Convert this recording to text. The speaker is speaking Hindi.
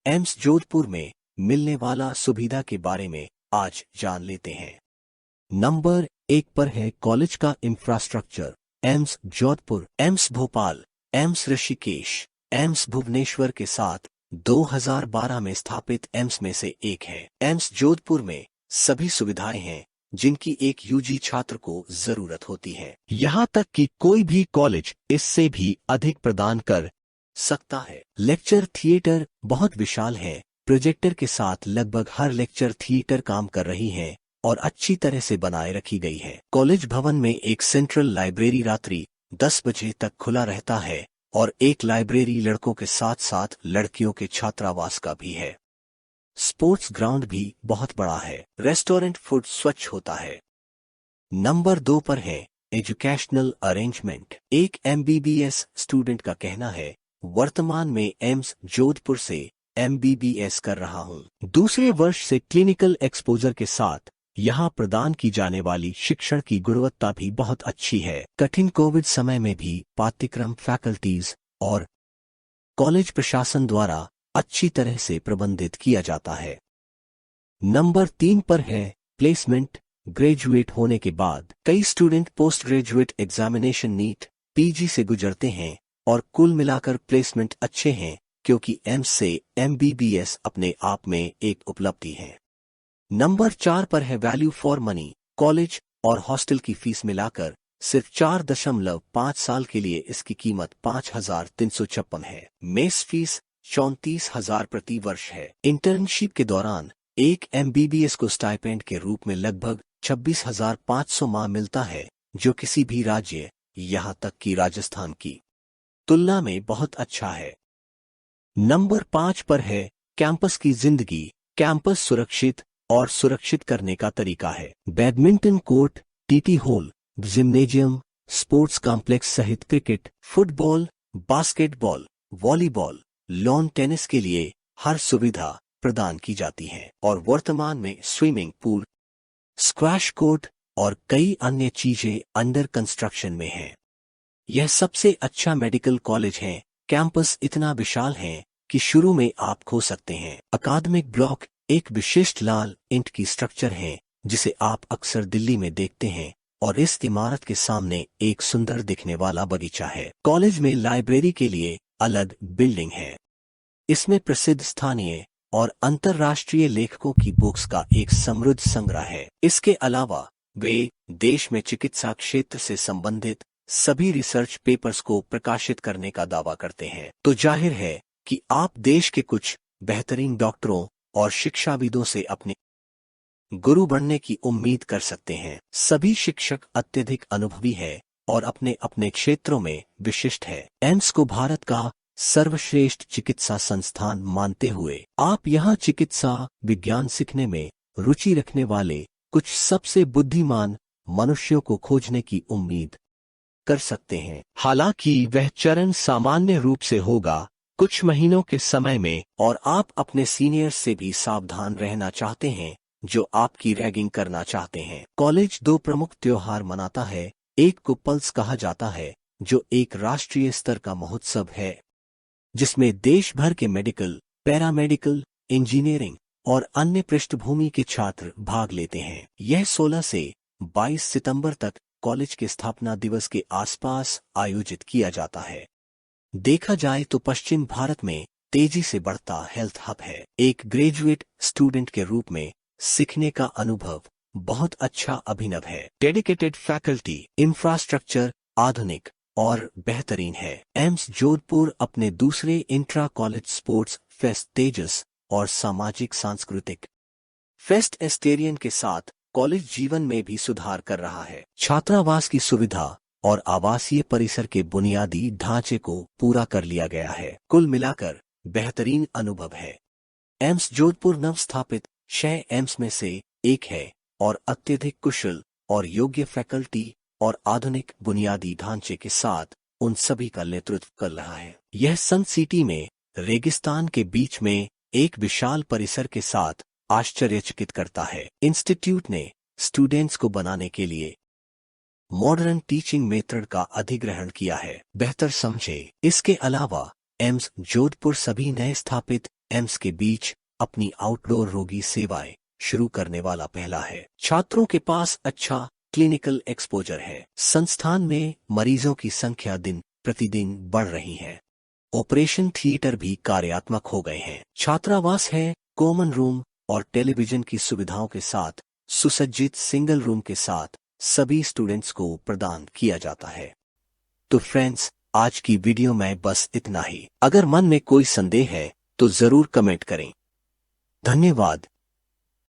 एम्स जोधपुर में मिलने वाला सुविधा के बारे में आज जान लेते हैं। नंबर 1 पर है कॉलेज का इंफ्रास्ट्रक्चर। एम्स जोधपुर, एम्स भोपाल, एम्स ऋषिकेश, एम्स भुवनेश्वर के साथ 2012 में स्थापित एम्स में से एक है। एम्स जोधपुर में सभी सुविधाएं हैं जिनकी एक यूजी छात्र को जरूरत होती है। यहाँ तक कि कोई भी कॉलेज इससे भी अधिक प्रदान कर सकता है। लेक्चर थिएटर बहुत विशाल है। प्रोजेक्टर के साथ लगभग हर लेक्चर थिएटर काम कर रही है और अच्छी तरह से बनाए रखी गई है। कॉलेज भवन में एक सेंट्रल लाइब्रेरी रात्रि 10 बजे तक खुला रहता है और एक लाइब्रेरी लड़कों के साथ साथ लड़कियों के छात्रावास का भी है। स्पोर्ट्स ग्राउंड भी बहुत बड़ा है। रेस्टोरेंट फूड स्वच्छ होता है। नंबर 2 पर है एजुकेशनल अरेंजमेंट। एक एमबीबीएस स्टूडेंट का कहना है, वर्तमान में एम्स जोधपुर से एमबीबीएस कर रहा हूं। दूसरे वर्ष से क्लिनिकल एक्सपोजर के साथ यहाँ प्रदान की जाने वाली शिक्षण की गुणवत्ता भी बहुत अच्छी है। कठिन कोविड समय में भी पाठ्यक्रम फैकल्टीज और कॉलेज प्रशासन द्वारा अच्छी तरह से प्रबंधित किया जाता है। नंबर 3 पर है प्लेसमेंट। ग्रेजुएट होने के बाद कई student post graduate examination NEET, PG से गुजरते हैं और कुल मिलाकर प्लेसमेंट अच्छे हैं क्योंकि एम्स से एमबीबीएस अपने आप में एक उपलब्धि है। नंबर 4 पर है वैल्यू फॉर मनी। कॉलेज और हॉस्टल की फीस मिलाकर सिर्फ 4.5 साल के लिए इसकी कीमत 5,356 है। मेस फीस 34,000 प्रति वर्ष है। इंटर्नशिप के दौरान एक एमबीबीएस को स्टाइपेंड के रूप में लगभग 26,500 माह मिलता है, जो किसी भी राज्य, यहाँ तक कि राजस्थान की तुलना में बहुत अच्छा है। नंबर 5 पर है कैंपस की जिंदगी। कैंपस सुरक्षित और सुरक्षित करने का तरीका है। Badminton court, TT hall, gymnasium, sports complex सहित cricket, football, basketball, volleyball, lawn tennis के लिए हर सुविधा प्रदान की जाती है और वर्तमान में स्विमिंग पूल, स्क्वैश कोर्ट और कई अन्य चीजें अंडर कंस्ट्रक्शन में हैं। यह सबसे अच्छा मेडिकल कॉलेज है। कैंपस इतना विशाल है कि शुरू में आप खो सकते हैं। अकादमिक ब्लॉक एक विशिष्ट लाल ईंट की स्ट्रक्चर है जिसे आप अक्सर दिल्ली में देखते हैं और इस इमारत के सामने एक सुंदर दिखने वाला बगीचा है। कॉलेज में लाइब्रेरी के लिए अलग बिल्डिंग है। इसमें प्रसिद्ध स्थानीय और अंतर्राष्ट्रीय लेखकों की बुक्स का एक समृद्ध संग्रह है। इसके अलावा वे देश में चिकित्सा क्षेत्र से संबंधित सभी रिसर्च पेपर्स को प्रकाशित करने का दावा करते हैं। तो जाहिर है कि आप देश के कुछ बेहतरीन डॉक्टरों और शिक्षाविदों से अपने गुरु बनने की उम्मीद कर सकते हैं। सभी शिक्षक अत्यधिक अनुभवी है और अपने अपने क्षेत्रों में विशिष्ट है। एम्स को भारत का सर्वश्रेष्ठ चिकित्सा संस्थान मानते हुए आप यहाँ चिकित्सा विज्ञान सीखने में रुचि रखने वाले कुछ सबसे बुद्धिमान मनुष्यों को खोजने की उम्मीद कर सकते हैं। हालांकि वह चरण सामान्य रूप से होगा कुछ महीनों के समय में और आप अपने सीनियर्स से भी सावधान रहना चाहते हैं जो आपकी रैगिंग करना चाहते हैं। कॉलेज 2 प्रमुख त्योहार मनाता है। एक को पल्स कहा जाता है जो एक राष्ट्रीय स्तर का महोत्सव है जिसमें देश भर के मेडिकल, पैरामेडिकल, इंजीनियरिंग और अन्य पृष्ठभूमि के छात्र भाग लेते हैं। यह 16 से 22 सितंबर तक कॉलेज के स्थापना दिवस के आसपास आयोजित किया जाता है। देखा जाए तो पश्चिम भारत में तेजी से बढ़ता हेल्थ हब है। एक ग्रेजुएट स्टूडेंट के रूप में सीखने का अनुभव बहुत अच्छा अभिनव है। डेडिकेटेड फैकल्टी, इंफ्रास्ट्रक्चर आधुनिक और बेहतरीन है। एम्स जोधपुर अपने दूसरे इंट्रा कॉलेज स्पोर्ट्स फेस्ट तेजस और सामाजिक सांस्कृतिक फेस्ट एस्टेरियन के साथ कॉलेज जीवन में भी सुधार कर रहा है। छात्रावास की सुविधा और आवासीय परिसर के बुनियादी ढांचे को पूरा कर लिया गया है। कुल मिलाकर बेहतरीन अनुभव है। एम्स जोधपुर नवस्थापित 6 एम्स में से एक है और अत्यधिक कुशल और योग्य फैकल्टी और आधुनिक बुनियादी ढांचे के साथ उन सभी का नेतृत्व कर रहा है। यह सन सिटी में रेगिस्तान के बीच में एक विशाल परिसर के साथ आश्चर्यचकित करता है। इंस्टीट्यूट ने स्टूडेंट्स को बनाने के लिए मॉडर्न टीचिंग मेथड का अधिग्रहण किया है। बेहतर समझे। इसके अलावा एम्स जोधपुर सभी नए स्थापित एम्स के बीच अपनी आउटडोर रोगी सेवाएं शुरू करने वाला पहला है। छात्रों के पास अच्छा क्लिनिकल एक्सपोजर है। संस्थान में मरीजों की संख्या दिन प्रतिदिन बढ़ रही है। ऑपरेशन थिएटर भी कार्यात्मक हो गए हैं। छात्रावास है, कॉमन रूम और टेलीविजन की सुविधाओं के साथ सुसज्जित सिंगल रूम के साथ सभी स्टूडेंट्स को प्रदान किया जाता है। तो फ्रेंड्स, आज की वीडियो में बस इतना ही। अगर मन में कोई संदेह है तो जरूर कमेंट करें। धन्यवाद।